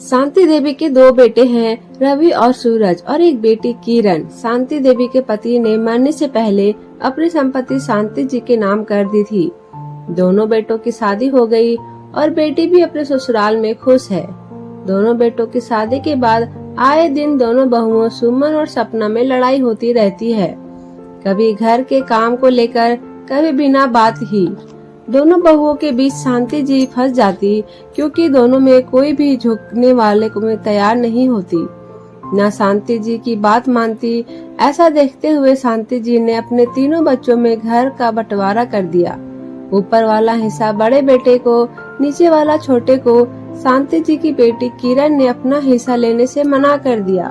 शांति देवी के दो बेटे हैं, रवि और सूरज, और एक बेटी किरण। शांति देवी के पति ने मरने से पहले अपनी संपत्ति शांति जी के नाम कर दी थी। दोनों बेटों की शादी हो गई और बेटी भी अपने ससुराल में खुश है। दोनों बेटों की शादी के बाद आए दिन दोनों बहुओं सुमन और सपना में लड़ाई होती रहती है, कभी घर के काम को लेकर, कभी बिना बात ही। दोनों बहुओं के बीच शांति जी फंस जाती, क्योंकि दोनों में कोई भी झुकने वाले को में तैयार नहीं होती, न शांति जी की बात मानती। ऐसा देखते हुए शांति जी ने अपने तीनों बच्चों में घर का बंटवारा कर दिया। ऊपर वाला हिस्सा बड़े बेटे को, नीचे वाला छोटे को। शांति जी की बेटी किरण ने अपना हिस्सा लेने से मना कर दिया।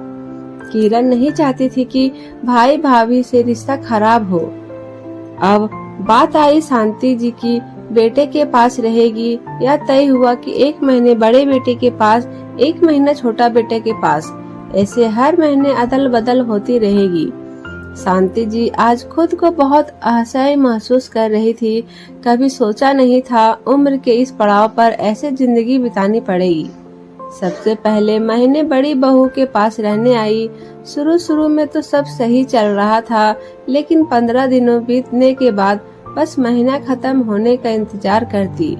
किरण नहीं चाहती थी कि भाई भाभी से रिश्ता खराब हो। अब बात आई शांति जी की बेटे के पास रहेगी या तय हुआ कि 1 महीने बड़े बेटे के पास, 1 महीना छोटा बेटे के पास, ऐसे हर महीने अदल बदल होती रहेगी। शांति जी आज खुद को बहुत असहाय महसूस कर रही थी। कभी सोचा नहीं था उम्र के इस पड़ाव पर ऐसे जिंदगी बितानी पड़ेगी। सबसे पहले महीने बड़ी बहू के पास रहने आई। शुरू में तो सब सही चल रहा था, लेकिन 15 दिनों बीतने के बाद बस महीना खत्म होने का इंतजार करती।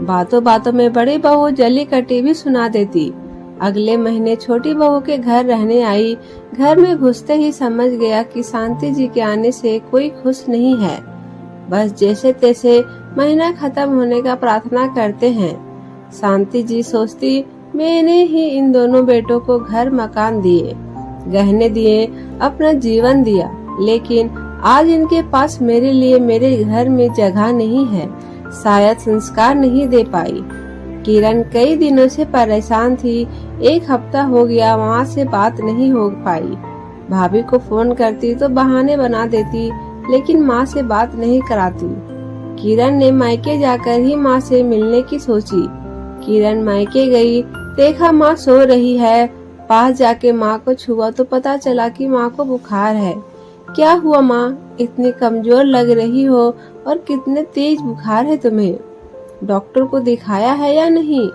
बातों बातों में बड़ी बहू जली कटी भी सुना देती। अगले महीने छोटी बहू के घर रहने आई। घर में घुसते ही समझ गया कि शांति जी के आने से कोई खुश नहीं है। बस जैसे तैसे महीना खत्म होने का प्रार्थना करते हैं। शांति जी सोचती, मैंने ही इन दोनों बेटों को घर मकान दिए, गहने दिए, अपना जीवन दिया, लेकिन आज इनके पास मेरे लिए मेरे घर में जगह नहीं है। शायद संस्कार नहीं दे पाई। किरण कई दिनों से परेशान थी। 1 हफ्ता हो गया वहाँ से बात नहीं हो पाई। भाभी को फोन करती तो बहाने बना देती, लेकिन माँ से बात नहीं कराती। किरण ने मायके जाकर ही माँ से मिलने की सोची। किरण मायके गई, देखा माँ सो रही है। पास जाके माँ को छुआ तो पता चला कि माँ को बुखार है। क्या हुआ माँ, इतनी कमजोर लग रही हो और कितने तेज बुखार है तुम्हें? डॉक्टर को दिखाया है या नहीं?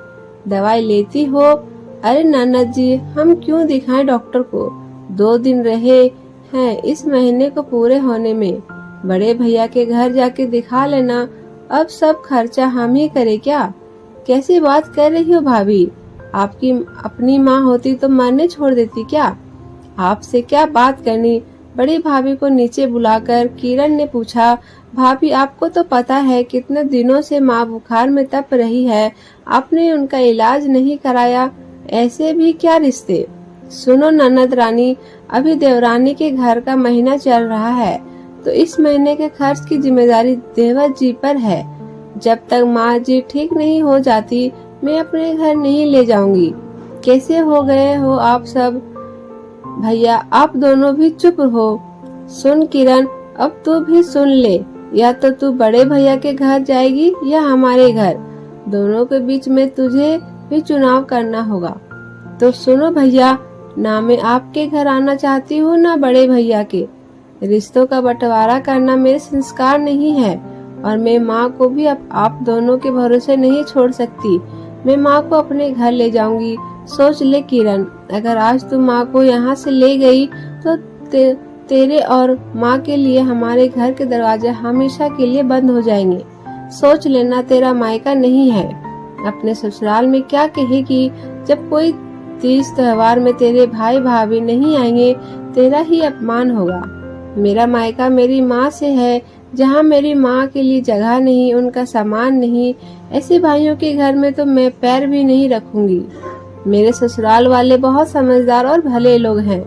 दवाई लेती हो? अरे ननद जी, हम क्यों दिखाएं डॉक्टर को? 2 दिन रहे हैं इस महीने को पूरे होने में। बड़े भैया के घर जाके दिखा लेना। अब सब खर्चा हम ही करे क्या? कैसी बात कर रही हो भाभी? आपकी अपनी माँ होती तो मरने छोड़ देती क्या? आपसे क्या बात करनी? बड़ी भाभी को नीचे बुलाकर किरण ने पूछा, भाभी आपको तो पता है कितने दिनों से माँ बुखार में तप रही है, आपने उनका इलाज नहीं कराया, ऐसे भी क्या रिश्ते? सुनो ननद रानी, अभी देवरानी के घर का महीना चल रहा है, तो इस महीने के खर्च की जिम्मेदारी देवर जी पर है। जब तक माँ जी ठीक नहीं हो जाती, मैं अपने घर नहीं ले जाऊंगी। कैसे हो गए हो आप सब? भैया आप दोनों भी चुप हो। सुन किरण, अब तू भी सुन ले, या तो तू बड़े भैया के घर जाएगी या हमारे घर, दोनों के बीच में तुझे भी चुनाव करना होगा। तो सुनो भैया, ना मैं आपके घर आना चाहती हूँ ना बड़े भैया के। रिश्तों का बंटवारा करना मेरे संस्कार नहीं है, और मैं माँ को भी आप दोनों के भरोसे नहीं छोड़ सकती। मैं माँ को अपने घर ले जाऊंगी। सोच ले किरण, अगर आज तू माँ को यहाँ से ले गई तो तेरे और माँ के लिए हमारे घर के दरवाजे हमेशा के लिए बंद हो जाएंगे। सोच लेना, तेरा मायका नहीं है। अपने ससुराल में क्या कहेगी जब कोई तीज त्योहार में तेरे भाई भाभी नहीं आएंगे? तेरा ही अपमान होगा। मेरा मायका मेरी माँ से है, जहाँ मेरी माँ के लिए जगह नहीं, उनका सामान नहीं, ऐसे भाइयों के घर में तो मैं पैर भी नहीं रखूंगी। मेरे ससुराल वाले बहुत समझदार और भले लोग हैं,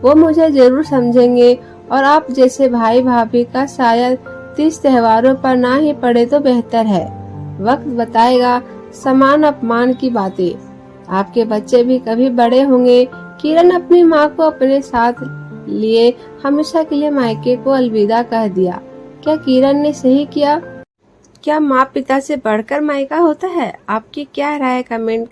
वो मुझे जरूर समझेंगे, और आप जैसे भाई भाभी का शायद तीज त्योहारों पर ना ही पड़े तो बेहतर है। वक्त बताएगा समान अपमान की बातें। आपके बच्चे भी कभी बड़े होंगे। किरण अपनी माँ को अपने साथ लिए हमेशा के लिए मायके को अलविदा कह दिया। क्या किरण ने सही किया? क्या माँ पिता से बढ़कर मायका होता है? आपकी क्या राय? कमेंट